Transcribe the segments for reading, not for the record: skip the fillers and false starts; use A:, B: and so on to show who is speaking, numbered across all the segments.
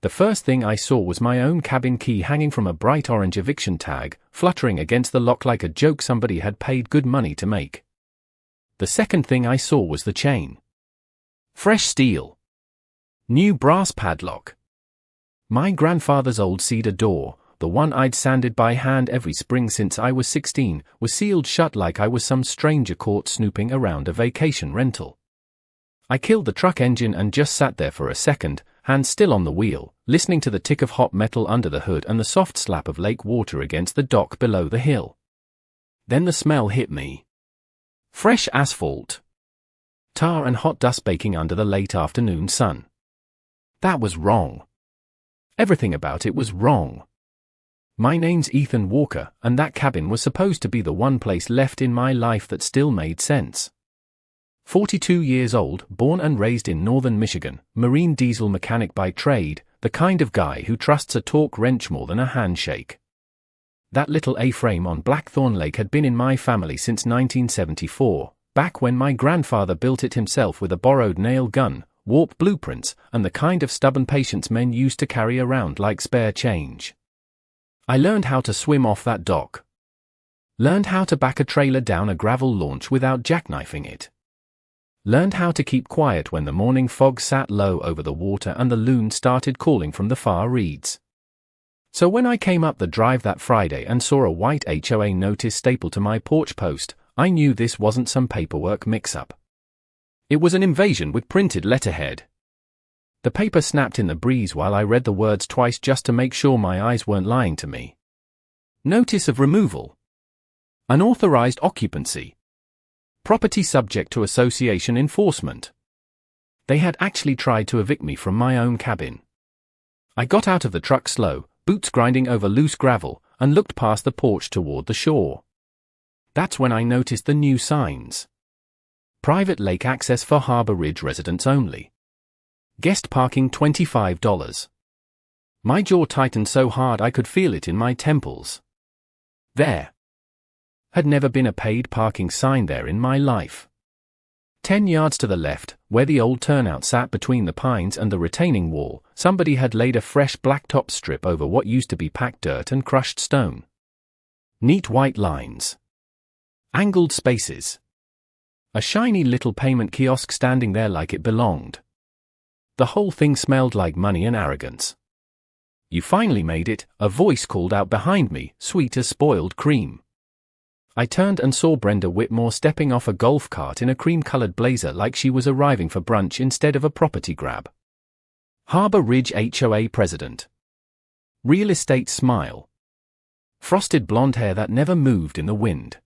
A: The first thing I saw was my own cabin key hanging from a bright orange eviction tag, fluttering against the lock like a joke somebody had paid good money to make. The second thing I saw was the chain. Fresh steel. New brass padlock. My grandfather's old cedar door, the one I'd sanded by hand every spring since I was 16, was sealed shut like I was some stranger caught snooping around a vacation rental. I killed the truck engine and just sat there for a second, hands still on the wheel, listening to the tick of hot metal under the hood and the soft slap of lake water against the dock below the hill. Then the smell hit me. Fresh asphalt. Tar and hot dust baking under the late afternoon sun. That was wrong. Everything about it was wrong. My name's Ethan Walker, and that cabin was supposed to be the one place left in my life that still made sense. 42 years old, born and raised in northern Michigan, marine diesel mechanic by trade, the kind of guy who trusts a torque wrench more than a handshake. That little A-frame on Blackthorn Lake had been in my family since 1974, back when my grandfather built it himself with a borrowed nail gun, warp blueprints, and the kind of stubborn patience men used to carry around like spare change. I learned how to swim off that dock. Learned how to back a trailer down a gravel launch without jackknifing it. Learned how to keep quiet when the morning fog sat low over the water and the loon started calling from the far reeds. So when I came up the drive that Friday and saw a white HOA notice stapled to my porch post, I knew this wasn't some paperwork mix-up. It was an invasion with printed letterhead. The paper snapped in the breeze while I read the words twice just to make sure my eyes weren't lying to me. Notice of removal. Unauthorized occupancy. Property subject to association enforcement. They had actually tried to evict me from my own cabin. I got out of the truck slow, boots grinding over loose gravel, and looked past the porch toward the shore. That's when I noticed the new signs. Private lake access for Harbor Ridge residents only. Guest parking $25. My jaw tightened so hard I could feel it in my temples. There had never been a paid parking sign there in my life. 10 yards to the left, where the old turnout sat between the pines and the retaining wall, somebody had laid a fresh blacktop strip over what used to be packed dirt and crushed stone. Neat white lines. Angled spaces. A shiny little payment kiosk standing there like it belonged. The whole thing smelled like money and arrogance. "You finally made it," a voice called out behind me, sweet as spoiled cream. I turned and saw Brenda Whitmore stepping off a golf cart in a cream-colored blazer like she was arriving for brunch instead of a property grab. Harbor Ridge HOA president. Real estate smile. Frosted blonde hair that never moved in the wind.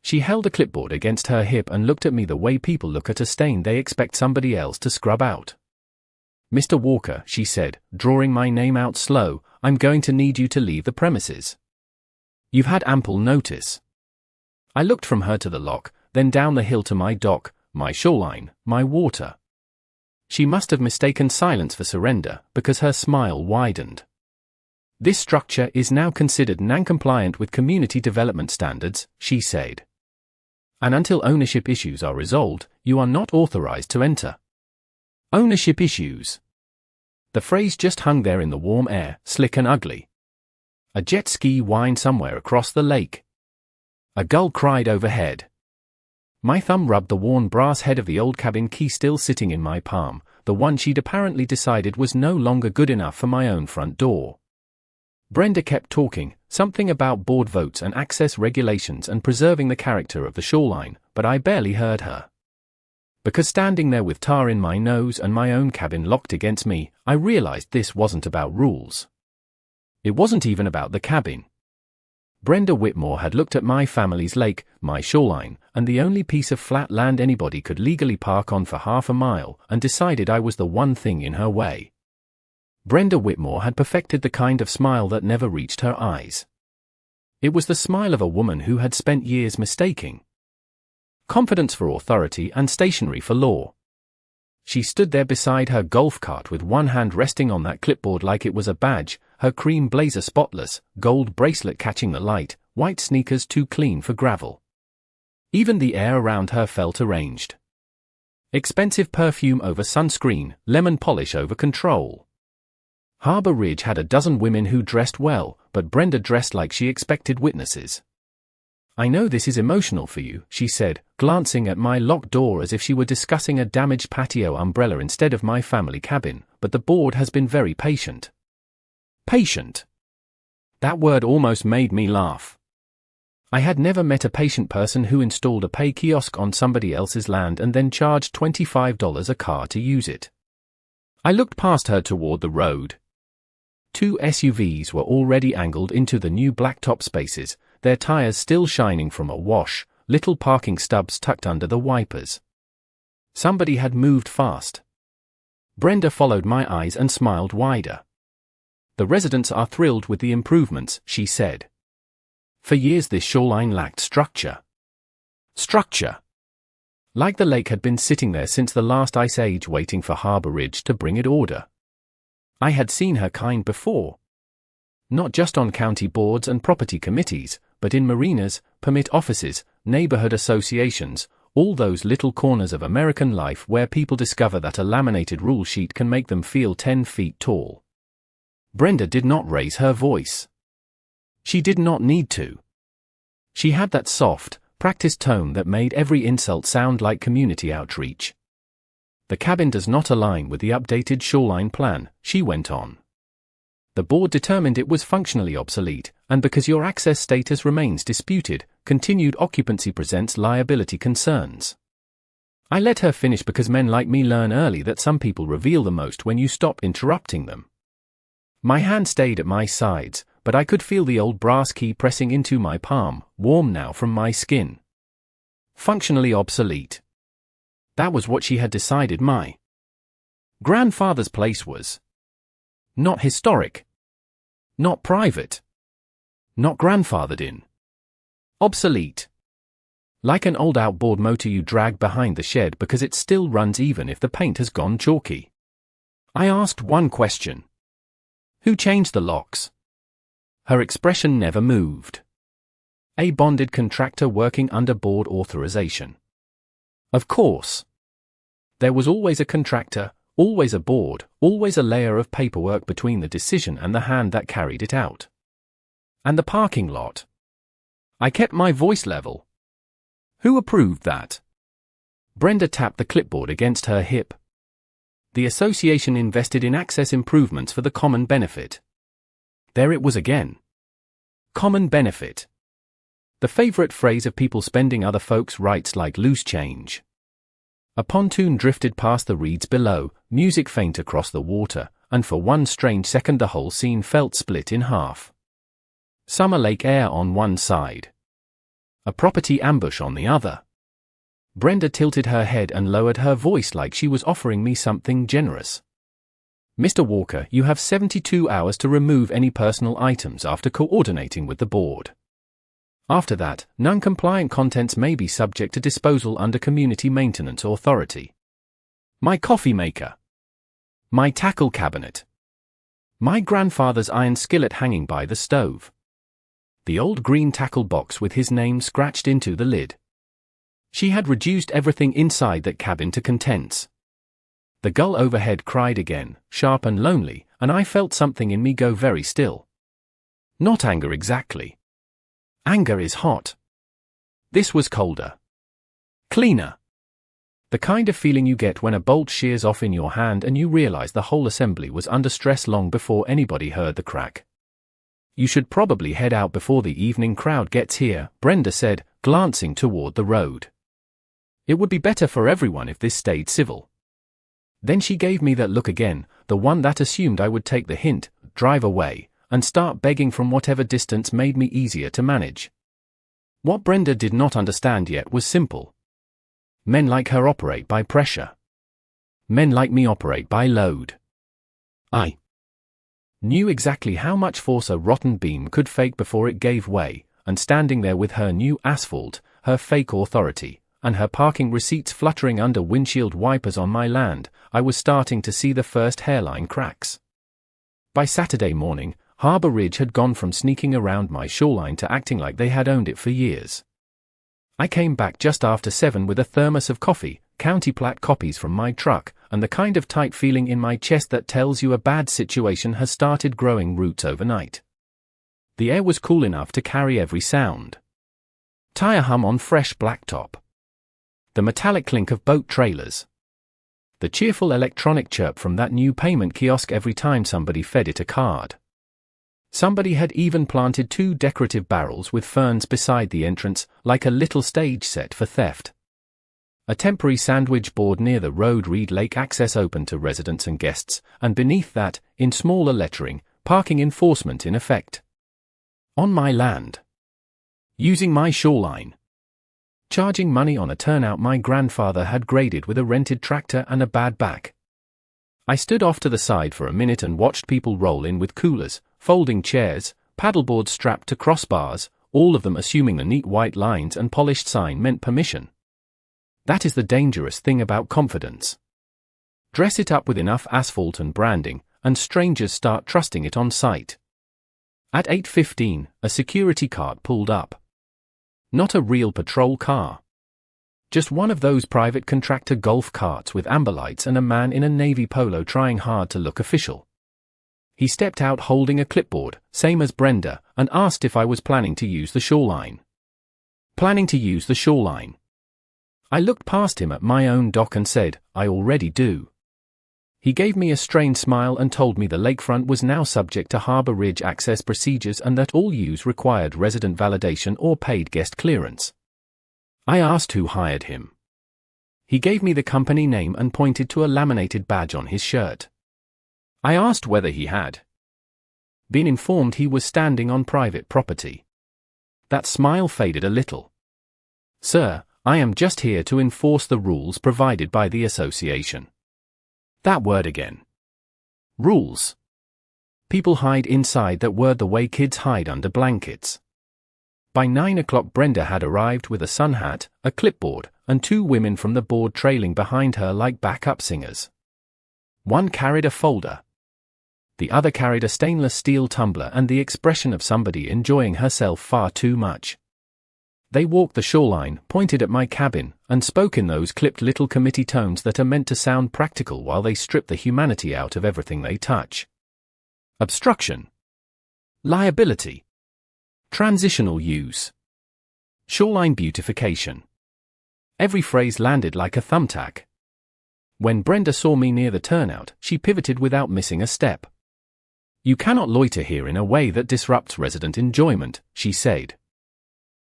A: She held a clipboard against her hip and looked at me the way people look at a stain they expect somebody else to scrub out. "Mr. Walker," she said, drawing my name out slow, "I'm going to need you to leave the premises. You've had ample notice." I looked from her to the lock, then down the hill to my dock, my shoreline, my water. She must have mistaken silence for surrender, because her smile widened. "This structure is now considered non-compliant with community development standards," she said. "And until ownership issues are resolved, you are not authorized to enter." Ownership issues. The phrase just hung there in the warm air, slick and ugly. A jet ski whined somewhere across the lake. A gull cried overhead. My thumb rubbed the worn brass head of the old cabin key still sitting in my palm, the one she'd apparently decided was no longer good enough for my own front door. Brenda kept talking, something about board votes and access regulations and preserving the character of the shoreline, but I barely heard her. Because standing there with tar in my nose and my own cabin locked against me, I realized this wasn't about rules. It wasn't even about the cabin. Brenda Whitmore had looked at my family's lake, my shoreline, and the only piece of flat land anybody could legally park on for half a mile, and decided I was the one thing in her way. Brenda Whitmore had perfected the kind of smile that never reached her eyes. It was the smile of a woman who had spent years mistaking confidence for authority and stationery for law. She stood there beside her golf cart with one hand resting on that clipboard like it was a badge, her cream blazer spotless, gold bracelet catching the light, white sneakers too clean for gravel. Even the air around her felt arranged. Expensive perfume over sunscreen, lemon polish over control. Harbor Ridge had a dozen women who dressed well, but Brenda dressed like she expected witnesses. "I know this is emotional for you," she said, glancing at my locked door as if she were discussing a damaged patio umbrella instead of my family cabin, "but the board has been very patient." Patient. That word almost made me laugh. I had never met a patient person who installed a pay kiosk on somebody else's land and then charged $25 a car to use it. I looked past her toward the road. 2 SUVs were already angled into the new blacktop spaces, their tires still shining from a wash, little parking stubs tucked under the wipers. Somebody had moved fast. Brenda followed my eyes and smiled wider. "The residents are thrilled with the improvements," she said. "For years this shoreline lacked structure. Like the lake had been sitting there since the last ice age waiting for Harbor Ridge to bring it order. I had seen her kind before. Not just on county boards and property committees, but in marinas, permit offices, neighborhood associations, all those little corners of American life where people discover that a laminated rule sheet can make them feel 10 feet tall. Brenda did not raise her voice. She did not need to. She had that soft, practiced tone that made every insult sound like community outreach. "The cabin does not align with the updated shoreline plan," she went on. "The board determined it was functionally obsolete, and because your access status remains disputed, continued occupancy presents liability concerns." I let her finish because men like me learn early that some people reveal the most when you stop interrupting them. My hand stayed at my sides, but I could feel the old brass key pressing into my palm, warm now from my skin. Functionally obsolete. That was what she had decided my grandfather's place was. Not historic. Not private. Not grandfathered in. Obsolete. Like an old outboard motor you drag behind the shed because it still runs even if the paint has gone chalky. I asked one question. "Who changed the locks?" Her expression never moved. "A bonded contractor working under board authorization." Of course. There was always a contractor, always a board, always a layer of paperwork between the decision and the hand that carried it out. And the parking lot. I kept my voice level. "Who approved that?" Brenda tapped the clipboard against her hip. "The association invested in access improvements for the common benefit." There it was again. Common benefit. The favorite phrase of people spending other folks' rights like loose change. A pontoon drifted past the reeds below, music faint across the water, and for one strange second the whole scene felt split in half. Summer lake air on one side. A property ambush on the other. Brenda tilted her head and lowered her voice like she was offering me something generous. "Mr. Walker, you have 72 hours to remove any personal items after coordinating with the board. After that, non-compliant contents may be subject to disposal under Community Maintenance Authority. My coffee maker. My tackle cabinet. My grandfather's iron skillet hanging by the stove. The old green tackle box with his name scratched into the lid." She had reduced everything inside that cabin to contents. The gull overhead cried again, sharp and lonely, and I felt something in me go very still. Not anger exactly. Anger is hot. This was colder. Cleaner. The kind of feeling you get when a bolt shears off in your hand and you realize the whole assembly was under stress long before anybody heard the crack. "You should probably head out before the evening crowd gets here," Brenda said, glancing toward the road. "It would be better for everyone if this stayed civil." Then she gave me that look again, the one that assumed I would take the hint, drive away, and start begging from whatever distance made me easier to manage. What Brenda did not understand yet was simple. Men like her operate by pressure. Men like me operate by load. I knew exactly how much force a rotten beam could fake before it gave way, and standing there with her new asphalt, her fake authority, and her parking receipts fluttering under windshield wipers on my land, I was starting to see the first hairline cracks. By Saturday morning, Harbor Ridge had gone from sneaking around my shoreline to acting like they had owned it for years. I came back just after 7 with a thermos of coffee, county plat copies from my truck, and the kind of tight feeling in my chest that tells you a bad situation has started growing roots overnight. The air was cool enough to carry every sound. Tire hum on fresh blacktop. The metallic clink of boat trailers. The cheerful electronic chirp from that new payment kiosk every time somebody fed it a card. Somebody had even planted 2 decorative barrels with ferns beside the entrance, like a little stage set for theft. A temporary sandwich board near the road read Lake Access open to residents and guests, and beneath that, in smaller lettering, parking enforcement in effect. On my land. Using my shoreline. Charging money on a turnout my grandfather had graded with a rented tractor and a bad back. I stood off to the side for a minute and watched people roll in with coolers, folding chairs, paddleboards strapped to crossbars, all of them assuming the neat white lines and polished sign meant permission. That is the dangerous thing about confidence. Dress it up with enough asphalt and branding, and strangers start trusting it on sight. At 8:15, a security cart pulled up. Not a real patrol car. Just one of those private contractor golf carts with amber lights and a man in a navy polo trying hard to look official. He stepped out holding a clipboard, same as Brenda, and asked if I was planning to use the shoreline. Planning to use the shoreline. I looked past him at my own dock and said, I already do. He gave me a strained smile and told me the lakefront was now subject to Harbour Ridge access procedures and that all use required resident validation or paid guest clearance. I asked who hired him. He gave me the company name and pointed to a laminated badge on his shirt. I asked whether he had been informed he was standing on private property. That smile faded a little. Sir, I am just here to enforce the rules provided by the association. That word again. Rules. People hide inside that word the way kids hide under blankets. By 9 o'clock Brenda had arrived with a sun hat, a clipboard, and 2 women from the board trailing behind her like backup singers. One carried a folder. The other carried a stainless steel tumbler and the expression of somebody enjoying herself far too much. They walked the shoreline, pointed at my cabin, and spoke in those clipped little committee tones that are meant to sound practical while they strip the humanity out of everything they touch. Obstruction. Liability. Transitional use. Shoreline beautification. Every phrase landed like a thumbtack. When Brenda saw me near the turnout, she pivoted without missing a step. You cannot loiter here in a way that disrupts resident enjoyment, she said.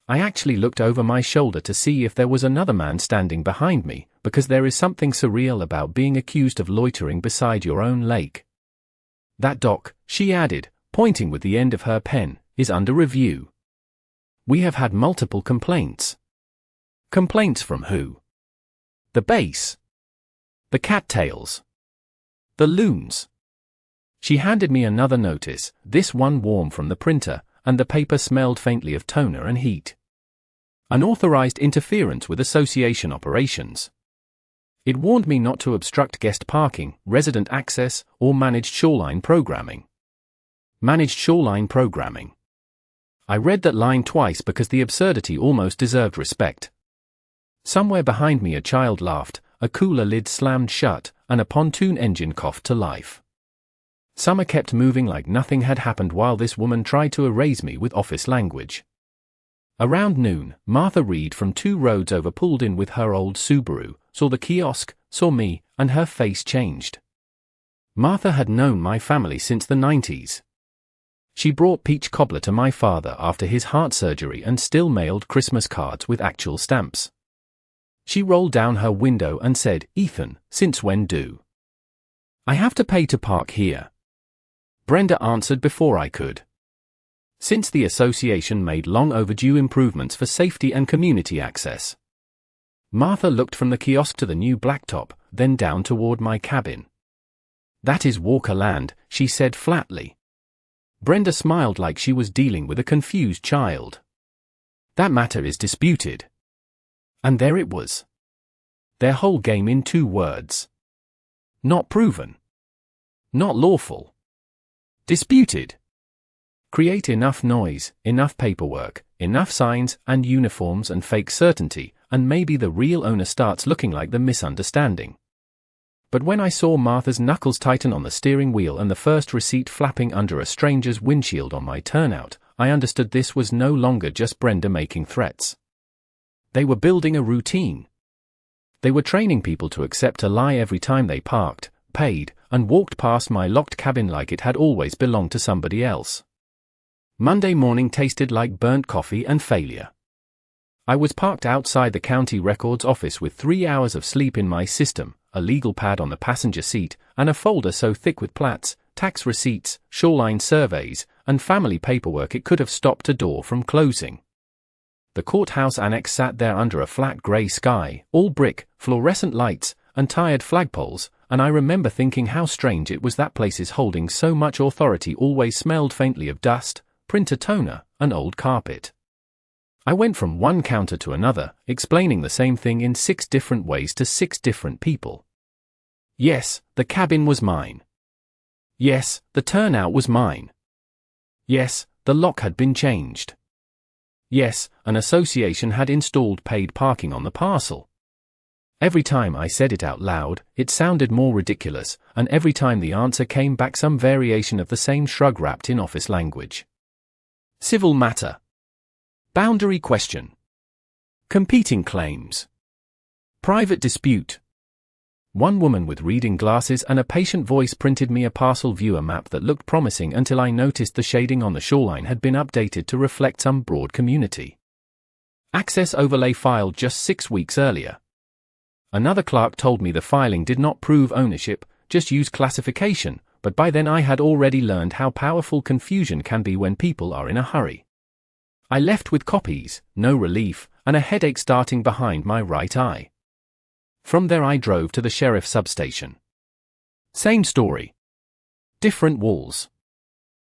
A: I actually looked over my shoulder to see if there was another man standing behind me, because there is something surreal about being accused of loitering beside your own lake. That dock, she added, pointing with the end of her pen, is under review. We have had multiple complaints. Complaints from who? The base. The cattails. The loons. She handed me another notice, this one warm from the printer, and the paper smelled faintly of toner and heat. Unauthorized interference with association operations. It warned me not to obstruct guest parking, resident access, or managed shoreline programming. Managed shoreline programming. I read that line twice because the absurdity almost deserved respect. Somewhere behind me a child laughed, a cooler lid slammed shut, and a pontoon engine coughed to life. Summer kept moving like nothing had happened while this woman tried to erase me with office language. Around noon, Martha Reed from 2 roads over pulled in with her old Subaru, saw the kiosk, saw me, and her face changed. Martha had known my family since the 90s. She brought peach cobbler to my father after his heart surgery and still mailed Christmas cards with actual stamps. She rolled down her window and said, "Ethan, since when do I have to pay to park here?" Brenda answered before I could. Since the association made long overdue improvements for safety and community access. Martha looked from the kiosk to the new blacktop, then down toward my cabin. That is Walker land, she said flatly. Brenda smiled like she was dealing with a confused child. That matter is disputed. And there it was. Their whole game in 2 words. Not proven. Not lawful. Disputed. Create enough noise, enough paperwork, enough signs and uniforms and fake certainty, and maybe the real owner starts looking like the misunderstanding. But when I saw Martha's knuckles tighten on the steering wheel and the first receipt flapping under a stranger's windshield on my turnout, I understood this was no longer just Brenda making threats. They were building a routine. They were training people to accept a lie every time they parked, paid, and walked past my locked cabin like it had always belonged to somebody else. Monday morning tasted like burnt coffee and failure. I was parked outside the county records office with 3 hours of sleep in my system, a legal pad on the passenger seat, and a folder so thick with plats, tax receipts, shoreline surveys, and family paperwork it could have stopped a door from closing. The courthouse annex sat there under a flat grey sky, all brick, fluorescent lights, and tired flagpoles, and I remember thinking how strange it was that places holding so much authority always smelled faintly of dust, printer toner, and old carpet. I went from one counter to another, explaining the same thing in 6 different ways to 6 different people. Yes, the cabin was mine. Yes, the turnout was mine. Yes, the lock had been changed. Yes, an association had installed paid parking on the parcel. Every time I said it out loud, it sounded more ridiculous, and every time the answer came back some variation of the same shrug wrapped in office language. Civil matter. Boundary question. Competing claims. Private dispute. One woman with reading glasses and a patient voice printed me a parcel viewer map that looked promising until I noticed the shading on the shoreline had been updated to reflect some broad community access overlay filed just 6 weeks earlier. Another clerk told me the filing did not prove ownership, just use classification, but by then I had already learned how powerful confusion can be when people are in a hurry. I left with copies, no relief, and a headache starting behind my right eye. From there I drove to the sheriff's substation. Same story. Different walls.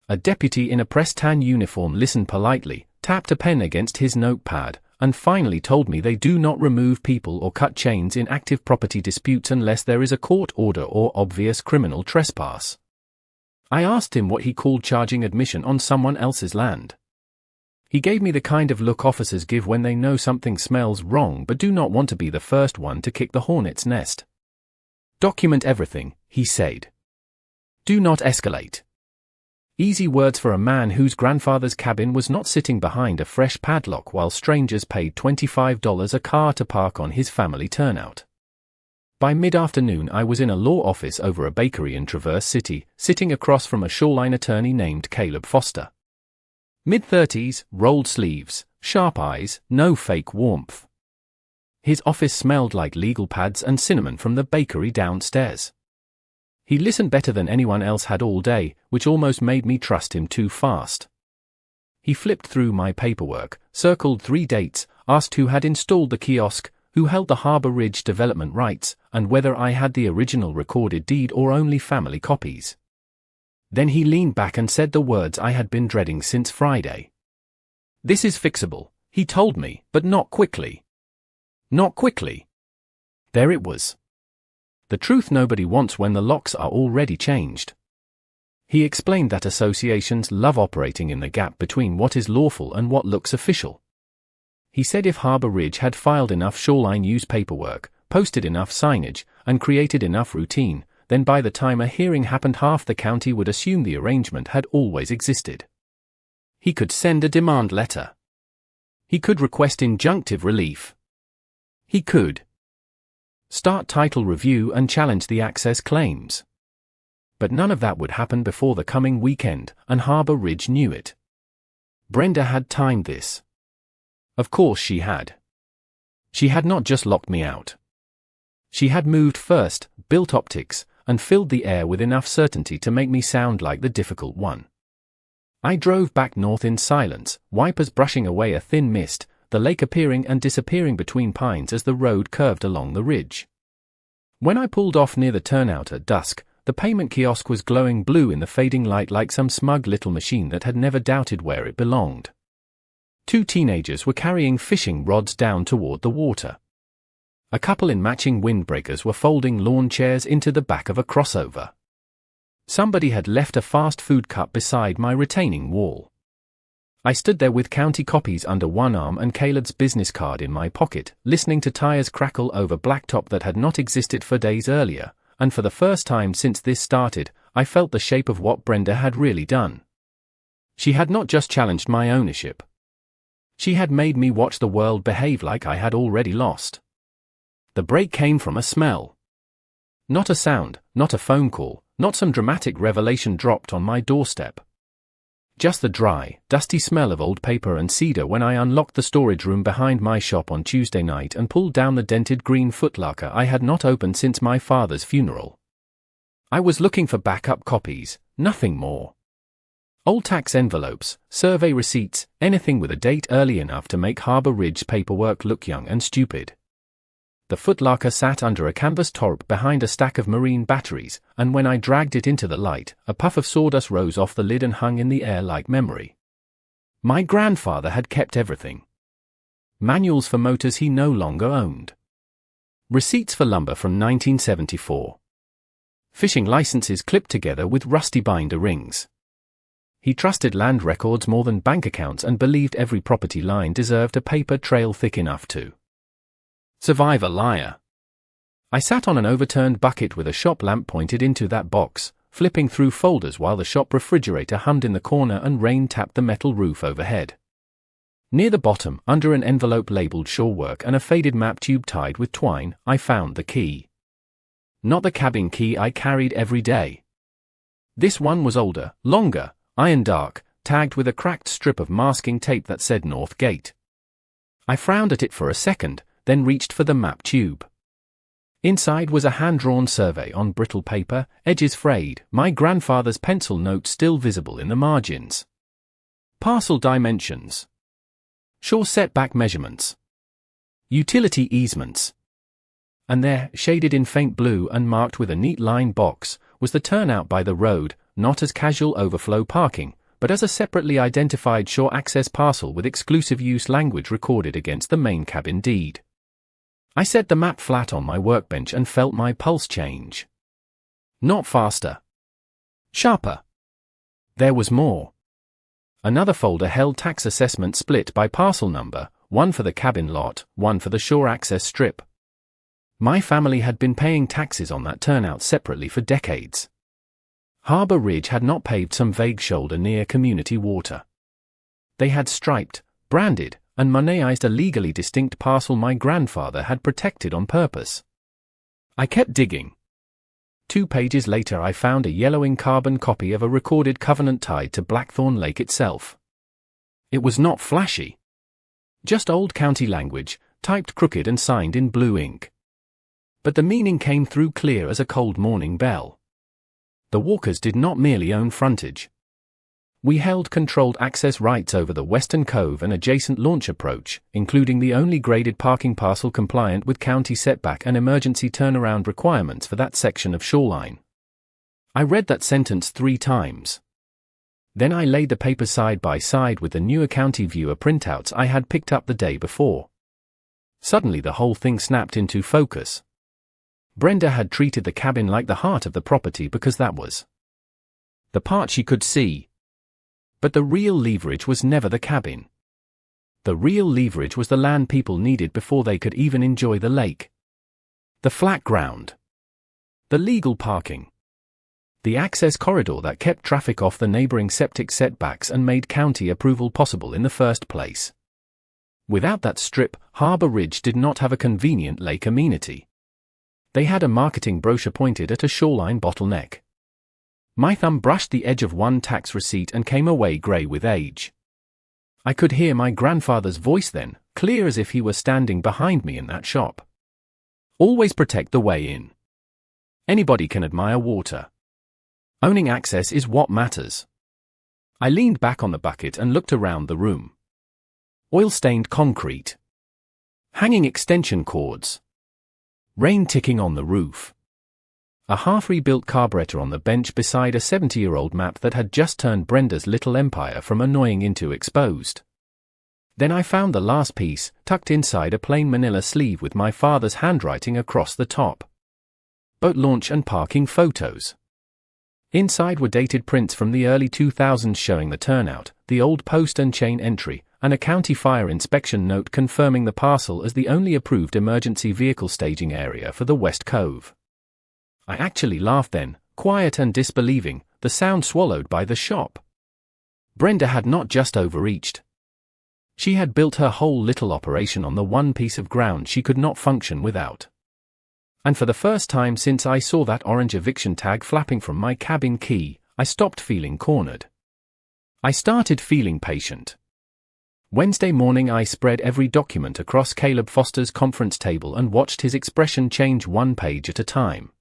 A: A deputy in a press-tan uniform listened politely, tapped a pen against his notepad, and finally told me they do not remove people or cut chains in active property disputes unless there is a court order or obvious criminal trespass. I asked him what he called charging admission on someone else's land. He gave me the kind of look officers give when they know something smells wrong but do not want to be the first one to kick the hornet's nest. Document everything, he said. Do not escalate. Easy words for a man whose grandfather's cabin was not sitting behind a fresh padlock while strangers paid $25 a car to park on his family turnout. By mid-afternoon I was in a law office over a bakery in Traverse City, sitting across from a shoreline attorney named Caleb Foster. Mid-30s, rolled sleeves, sharp eyes, no fake warmth. His office smelled like legal pads and cinnamon from the bakery downstairs. He listened better than anyone else had all day, which almost made me trust him too fast. He flipped through my paperwork, circled 3 dates, asked who had installed the kiosk, who held the Harbor Ridge development rights, and whether I had the original recorded deed or only family copies. Then he leaned back and said the words I had been dreading since Friday. This is fixable, he told me, but not quickly. Not quickly. There it was. The truth nobody wants when the locks are already changed. He explained that associations love operating in the gap between what is lawful and what looks official. He said if Harbor Ridge had filed enough shoreline use paperwork, posted enough signage, and created enough routine, then by the time a hearing happened half the county would assume the arrangement had always existed. He could send a demand letter. He could request injunctive relief. He could start title review and challenge the access claims. But none of that would happen before the coming weekend, and Harbor Ridge knew it. Brenda had timed this. Of course she had. She had not just locked me out. She had moved first, built optics, and filled the air with enough certainty to make me sound like the difficult one. I drove back north in silence, wipers brushing away a thin mist, the lake appearing and disappearing between pines as the road curved along the ridge. When I pulled off near the turnout at dusk, the payment kiosk was glowing blue in the fading light like some smug little machine that had never doubted where it belonged. 2 teenagers were carrying fishing rods down toward the water. A couple in matching windbreakers were folding lawn chairs into the back of a crossover. Somebody had left a fast food cup beside my retaining wall. I stood there with county copies under one arm and Caleb's business card in my pocket, listening to tires crackle over blacktop that had not existed for days earlier, and for the first time since this started, I felt the shape of what Brenda had really done. She had not just challenged my ownership. She had made me watch the world behave like I had already lost. The break came from a smell. Not a sound, not a phone call, not some dramatic revelation dropped on my doorstep. Just the dry, dusty smell of old paper and cedar when I unlocked the storage room behind my shop on Tuesday night and pulled down the dented green footlocker I had not opened since my father's funeral. I was looking for backup copies, nothing more. Old tax envelopes, survey receipts, anything with a date early enough to make Harbour Ridge's paperwork look young and stupid. The footlocker sat under a canvas torp behind a stack of marine batteries, and when I dragged it into the light, a puff of sawdust rose off the lid and hung in the air like memory. My grandfather had kept everything. Manuals for motors he no longer owned. Receipts for lumber from 1974. Fishing licenses clipped together with rusty binder rings. He trusted land records more than bank accounts and believed every property line deserved a paper trail thick enough to survive a liar. I sat on an overturned bucket with a shop lamp pointed into that box, flipping through folders while the shop refrigerator hummed in the corner and rain tapped the metal roof overhead. Near the bottom, under an envelope labeled Shorework and a faded map tube tied with twine, I found the key. Not the cabin key I carried every day. This one was older, longer, iron dark, tagged with a cracked strip of masking tape that said North Gate. I frowned at it for a second, then reached for the map tube. Inside was a hand-drawn survey on brittle paper, edges frayed, my grandfather's pencil note still visible in the margins. Parcel dimensions. Shore setback measurements. Utility easements. And there, shaded in faint blue and marked with a neat line box, was the turnout by the road, not as casual overflow parking, but as a separately identified shore access parcel with exclusive use language recorded against the main cabin deed. I set the map flat on my workbench and felt my pulse change. Not faster. Sharper. There was more. Another folder held tax assessment split by parcel number, one for the cabin lot, one for the shore access strip. My family had been paying taxes on that turnout separately for decades. Harbour Ridge had not paved some vague shoulder near community water. They had striped, branded, and moneized a legally distinct parcel my grandfather had protected on purpose. I kept digging. 2 pages later I found a yellowing carbon copy of a recorded covenant tied to Blackthorn Lake itself. It was not flashy. Just old county language, typed crooked and signed in blue ink. But the meaning came through clear as a cold morning bell. The Walkers did not merely own frontage. We held controlled access rights over the western cove and adjacent launch approach, including the only graded parking parcel compliant with county setback and emergency turnaround requirements for that section of shoreline. I read that sentence 3 times. Then I laid the papers side by side with the newer county viewer printouts I had picked up the day before. Suddenly the whole thing snapped into focus. Brenda had treated the cabin like the heart of the property because that was the part she could see. But the real leverage was never the cabin. The real leverage was the land people needed before they could even enjoy the lake. The flat ground. The legal parking. The access corridor that kept traffic off the neighboring septic setbacks and made county approval possible in the first place. Without that strip, Harbour Ridge did not have a convenient lake amenity. They had a marketing brochure pointed at a shoreline bottleneck. My thumb brushed the edge of one tax receipt and came away grey with age. I could hear my grandfather's voice then, clear as if he were standing behind me in that shop. Always protect the way in. Anybody can admire water. Owning access is what matters. I leaned back on the bucket and looked around the room. Oil-stained concrete. Hanging extension cords. Rain ticking on the roof. A half-rebuilt carburetor on the bench beside a 70-year-old map that had just turned Brenda's little empire from annoying into exposed. Then I found the last piece, tucked inside a plain manila sleeve with my father's handwriting across the top. Boat launch and parking photos. Inside were dated prints from the early 2000s showing the turnout, the old post and chain entry, and a county fire inspection note confirming the parcel as the only approved emergency vehicle staging area for the West Cove. I actually laughed then, quiet and disbelieving, the sound swallowed by the shop. Brenda had not just overreached. She had built her whole little operation on the one piece of ground she could not function without. And for the first time since I saw that orange eviction tag flapping from my cabin key, I stopped feeling cornered. I started feeling patient. Wednesday morning I spread every document across Caleb Foster's conference table and watched his expression change one page at a time.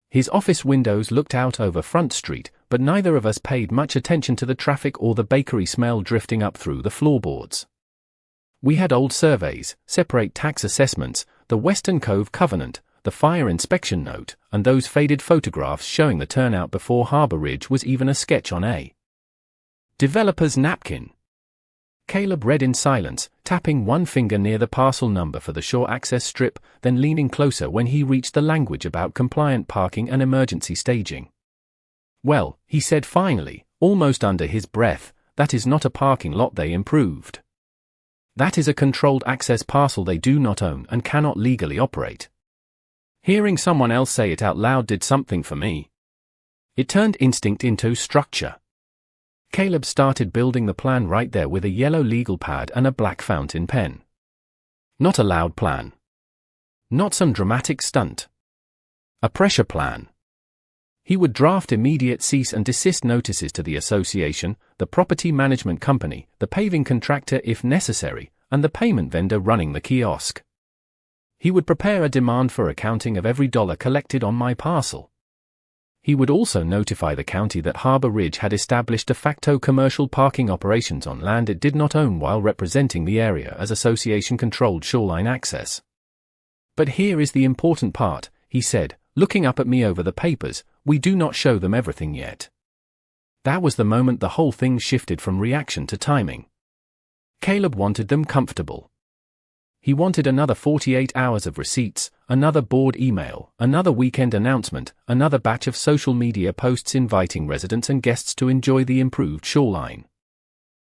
A: His office windows looked out over Front Street, but neither of us paid much attention to the traffic or the bakery smell drifting up through the floorboards. We had old surveys, separate tax assessments, the Western Cove Covenant, the fire inspection note, and those faded photographs showing the turnout before Harbour Ridge was even a sketch on a developer's napkin. Caleb read in silence, tapping one finger near the parcel number for the shore access strip, then leaning closer when he reached the language about compliant parking and emergency staging. "Well," he said finally, almost under his breath, "that is not a parking lot they improved. That is a controlled access parcel they do not own and cannot legally operate." Hearing someone else say it out loud did something for me. It turned instinct into structure. Caleb started building the plan right there with a yellow legal pad and a black fountain pen. Not a loud plan. Not some dramatic stunt. A pressure plan. He would draft immediate cease and desist notices to the association, the property management company, the paving contractor if necessary, and the payment vendor running the kiosk. He would prepare a demand for accounting of every dollar collected on my parcel. He would also notify the county that Harbour Ridge had established de facto commercial parking operations on land it did not own while representing the area as association-controlled shoreline access. "But here is the important part," he said, looking up at me over the papers, "we do not show them everything yet." That was the moment the whole thing shifted from reaction to timing. Caleb wanted them comfortable. He wanted another 48 hours of receipts, another board email, another weekend announcement, another batch of social media posts inviting residents and guests to enjoy the improved shoreline.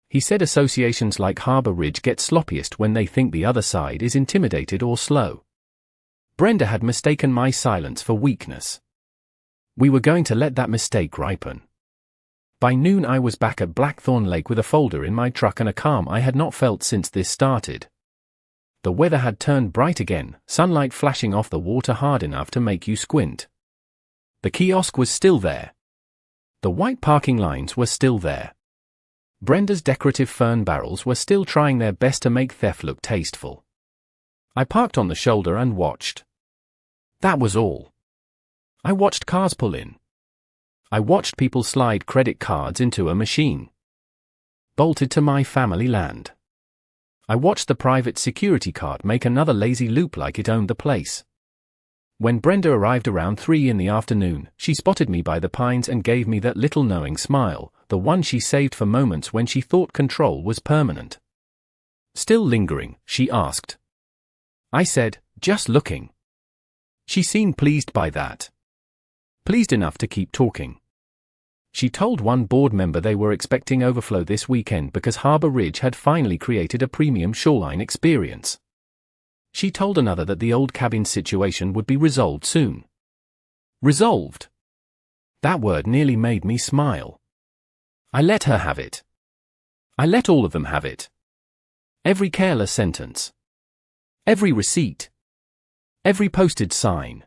A: He said associations like Harbour Ridge get sloppiest when they think the other side is intimidated or slow. Brenda had mistaken my silence for weakness. We were going to let that mistake ripen. By noon I was back at Blackthorn Lake with a folder in my truck and a calm I had not felt since this started. The weather had turned bright again, sunlight flashing off the water hard enough to make you squint. The kiosk was still there. The white parking lines were still there. Brenda's decorative fern barrels were still trying their best to make theft look tasteful. I parked on the shoulder and watched. That was all. I watched cars pull in. I watched people slide credit cards into a machine. Bolted to my family land. I watched the private security card make another lazy loop like it owned the place. When Brenda arrived around 3 in the afternoon, she spotted me by the pines and gave me that little knowing smile, the one she saved for moments when she thought control was permanent. "Still lingering?" she asked. I said, "Just looking." She seemed pleased by that. Pleased enough to keep talking. She told one board member they were expecting overflow this weekend because Harbour Ridge had finally created a premium shoreline experience. She told another that the old cabin situation would be resolved soon. Resolved. That word nearly made me smile. I let her have it. I let all of them have it. Every careless sentence. Every receipt. Every posted sign.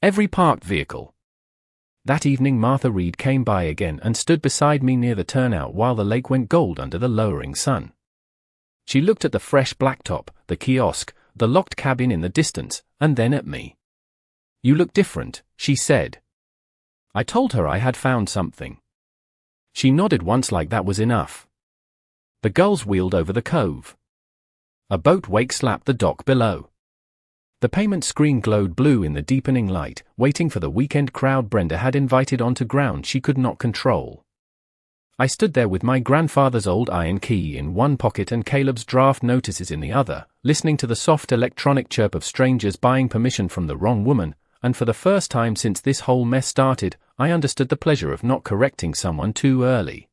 A: Every parked vehicle. That evening Martha Reed came by again and stood beside me near the turnout while the lake went gold under the lowering sun. She looked at the fresh blacktop, the kiosk, the locked cabin in the distance, and then at me. "You look different," she said. I told her I had found something. She nodded once like that was enough. The gulls wheeled over the cove. A boat wake slapped the dock below. The payment screen glowed blue in the deepening light, waiting for the weekend crowd Brenda had invited onto ground she could not control. I stood there with my grandfather's old iron key in one pocket and Caleb's draft notices in the other, listening to the soft electronic chirp of strangers buying permission from the wrong woman, and for the first time since this whole mess started, I understood the pleasure of not correcting someone too early.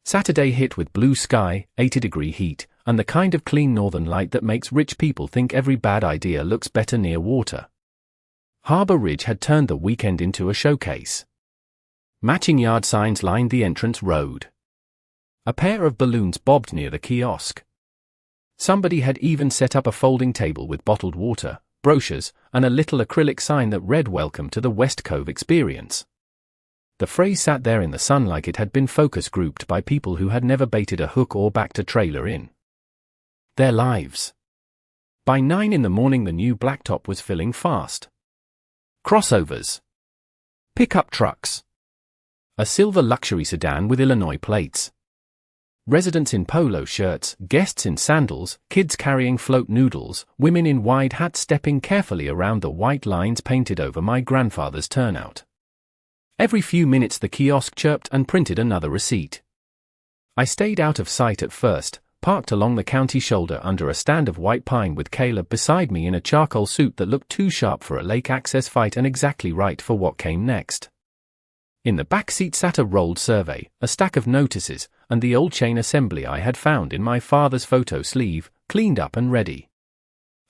A: Saturday hit with blue sky, 80-degree heat, and the kind of clean northern light that makes rich people think every bad idea looks better near water. Harbour Ridge had turned the weekend into a showcase. Matching yard signs lined the entrance road. A pair of balloons bobbed near the kiosk. Somebody had even set up a folding table with bottled water, brochures, and a little acrylic sign that read "Welcome to the West Cove Experience." The phrase sat there in the sun like it had been focus grouped by people who had never baited a hook or backed a trailer in their lives. By 9 in the morning the new blacktop was filling fast. Crossovers. Pickup trucks. A silver luxury sedan with Illinois plates. Residents in polo shirts, guests in sandals, kids carrying float noodles, women in wide hats stepping carefully around the white lines painted over my grandfather's turnout. Every few minutes the kiosk chirped and printed another receipt. I stayed out of sight at first, parked along the county shoulder under a stand of white pine with Caleb beside me in a charcoal suit that looked too sharp for a lake access fight and exactly right for what came next. In the back seat sat a rolled survey, a stack of notices, and the old chain assembly I had found in my father's photo sleeve, cleaned up and ready.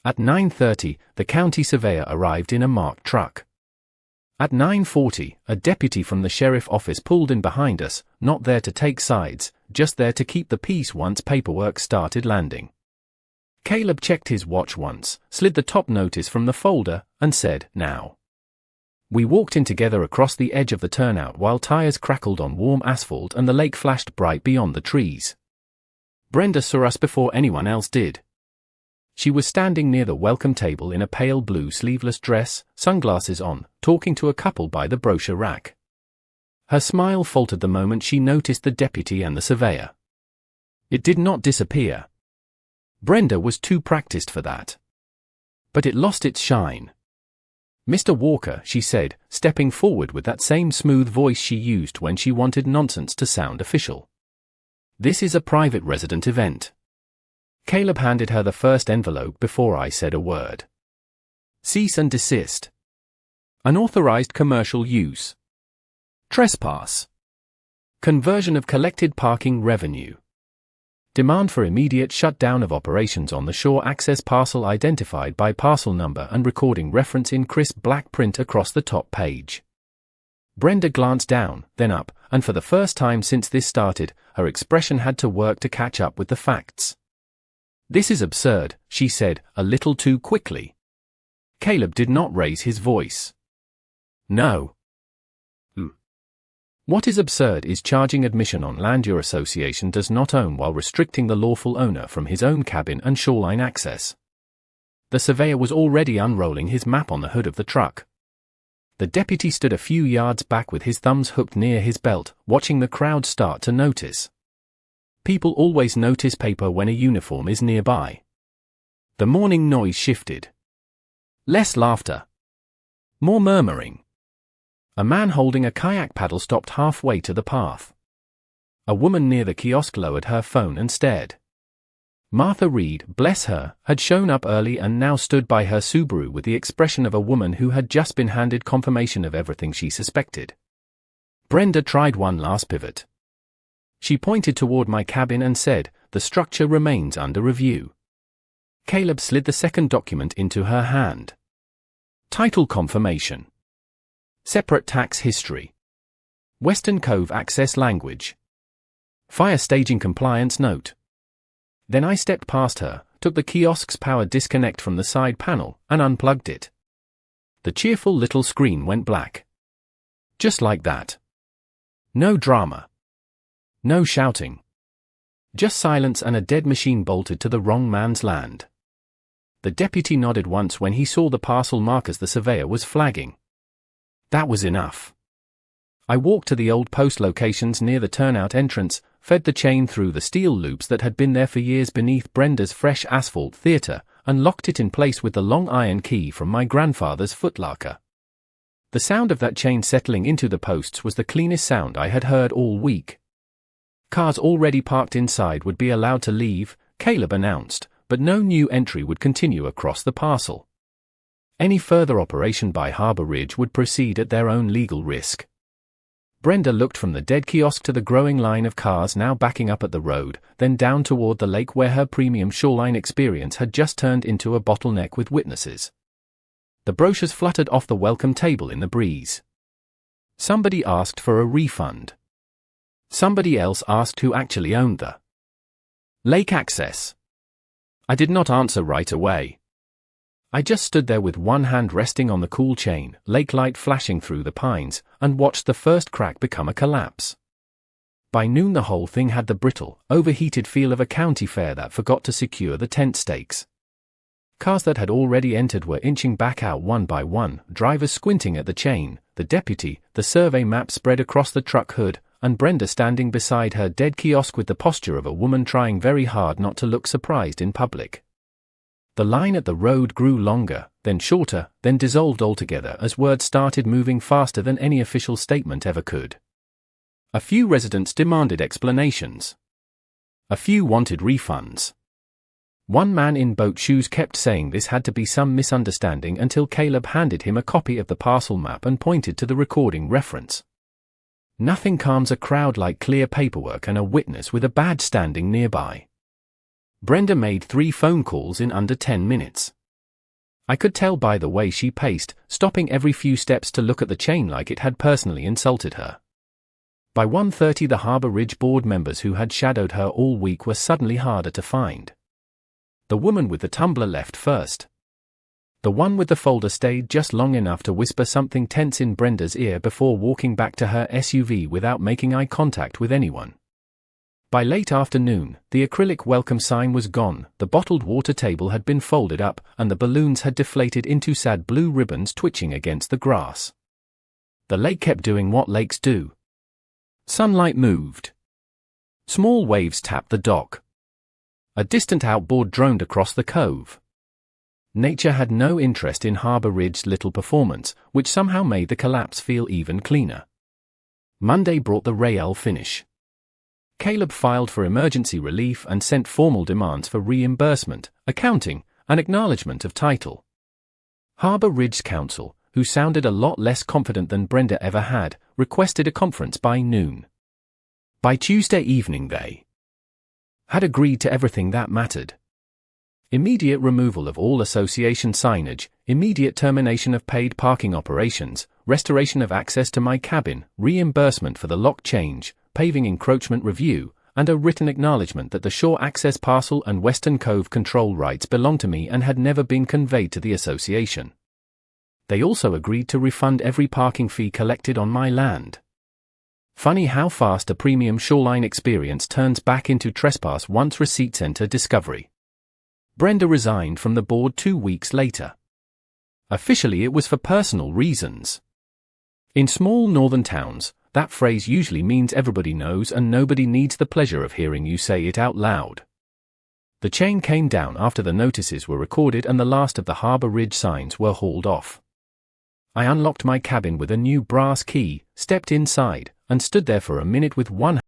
A: At 9:30, the county surveyor arrived in a marked truck. At 9:40, a deputy from the sheriff office pulled in behind us, not there to take sides, just there to keep the peace once paperwork started landing. Caleb checked his watch once, slid the top notice from the folder, and said, "Now." We walked in together across the edge of the turnout while tires crackled on warm asphalt and the lake flashed bright beyond the trees. Brenda saw us before anyone else did. She was standing near the welcome table in a pale blue sleeveless dress, sunglasses on, talking to a couple by the brochure rack. Her smile faltered the moment she noticed the deputy and the surveyor. It did not disappear. Brenda was too practiced for that. But it lost its shine. "Mr. Walker," she said, stepping forward with that same smooth voice she used when she wanted nonsense to sound official. "This is a private resident event." Caleb handed her the first envelope before I said a word. "Cease and desist. Unauthorized commercial use. Trespass. Conversion of collected parking revenue. Demand for immediate shutdown of operations on the shore access parcel identified by parcel number and recording reference in crisp black print across the top page." Brenda glanced down, then up, and for the first time since this started, her expression had to work to catch up with the facts. "This is absurd," she said, a little too quickly. Caleb did not raise his voice. "No. What is absurd is charging admission on land your association does not own while restricting the lawful owner from his own cabin and shoreline access." The surveyor was already unrolling his map on the hood of the truck. The deputy stood a few yards back with his thumbs hooked near his belt, watching the crowd start to notice. People always notice paper when a uniform is nearby. The morning noise shifted. Less laughter. More murmuring. A man holding a kayak paddle stopped halfway to the path. A woman near the kiosk lowered her phone and stared. Martha Reed, bless her, had shown up early and now stood by her Subaru with the expression of a woman who had just been handed confirmation of everything she suspected. Brenda tried one last pivot. She pointed toward my cabin and said, "The structure remains under review." Caleb slid the second document into her hand. Title confirmation. Separate tax history. Western Cove access language. Fire staging compliance note. Then I stepped past her, took the kiosk's power disconnect from the side panel, and unplugged it. The cheerful little screen went black. Just like that. No drama. No shouting. Just silence and a dead machine bolted to the wrong man's land. The deputy nodded once when he saw the parcel markers the surveyor was flagging. That was enough. I walked to the old post locations near the turnout entrance, fed the chain through the steel loops that had been there for years beneath Brenda's fresh asphalt theatre, and locked it in place with the long iron key from my grandfather's footlocker. The sound of that chain settling into the posts was the cleanest sound I had heard all week. Cars already parked inside would be allowed to leave, Caleb announced, but no new entry would continue across the parcel. Any further operation by Harbour Ridge would proceed at their own legal risk. Brenda looked from the dead kiosk to the growing line of cars now backing up at the road, then down toward the lake where her premium shoreline experience had just turned into a bottleneck with witnesses. The brochures fluttered off the welcome table in the breeze. Somebody asked for a refund. Somebody else asked who actually owned the lake access. I did not answer right away. I just stood there with one hand resting on the cool chain, lake light flashing through the pines, and watched the first crack become a collapse. By noon the whole thing had the brittle, overheated feel of a county fair that forgot to secure the tent stakes. Cars that had already entered were inching back out one by one, drivers squinting at the chain, the deputy, the survey map spread across the truck hood, and Brenda standing beside her dead kiosk with the posture of a woman trying very hard not to look surprised in public. The line at the road grew longer, then shorter, then dissolved altogether as words started moving faster than any official statement ever could. A few residents demanded explanations. A few wanted refunds. One man in boat shoes kept saying this had to be some misunderstanding until Caleb handed him a copy of the parcel map and pointed to the recording reference. Nothing calms a crowd like clear paperwork and a witness with a badge standing nearby. Brenda made 3 phone calls in under 10 minutes. I could tell by the way she paced, stopping every few steps to look at the chain like it had personally insulted her. By 1:30 the Harbour Ridge board members who had shadowed her all week were suddenly harder to find. The woman with the tumbler left first. The one with the folder stayed just long enough to whisper something tense in Brenda's ear before walking back to her SUV without making eye contact with anyone. By late afternoon, the acrylic welcome sign was gone, the bottled water table had been folded up, and the balloons had deflated into sad blue ribbons twitching against the grass. The lake kept doing what lakes do. Sunlight moved. Small waves tapped the dock. A distant outboard droned across the cove. Nature had no interest in Harbour Ridge's little performance, which somehow made the collapse feel even cleaner. Monday brought the Rael finish. Caleb filed for emergency relief and sent formal demands for reimbursement, accounting, and acknowledgement of title. Harbour Ridge's counsel, who sounded a lot less confident than Brenda ever had, requested a conference by noon. By Tuesday evening they had agreed to everything that mattered. Immediate removal of all association signage, immediate termination of paid parking operations, restoration of access to my cabin, reimbursement for the lock change, paving encroachment review, and a written acknowledgement that the shore access parcel and Western Cove control rights belonged to me and had never been conveyed to the association. They also agreed to refund every parking fee collected on my land. Funny how fast a premium shoreline experience turns back into trespass once receipts enter discovery. Brenda resigned from the board 2 weeks later. Officially it was for personal reasons. In small northern towns, that phrase usually means everybody knows and nobody needs the pleasure of hearing you say it out loud. The chain came down after the notices were recorded and the last of the Harbour Ridge signs were hauled off. I unlocked my cabin with a new brass key, stepped inside, and stood there for a minute with one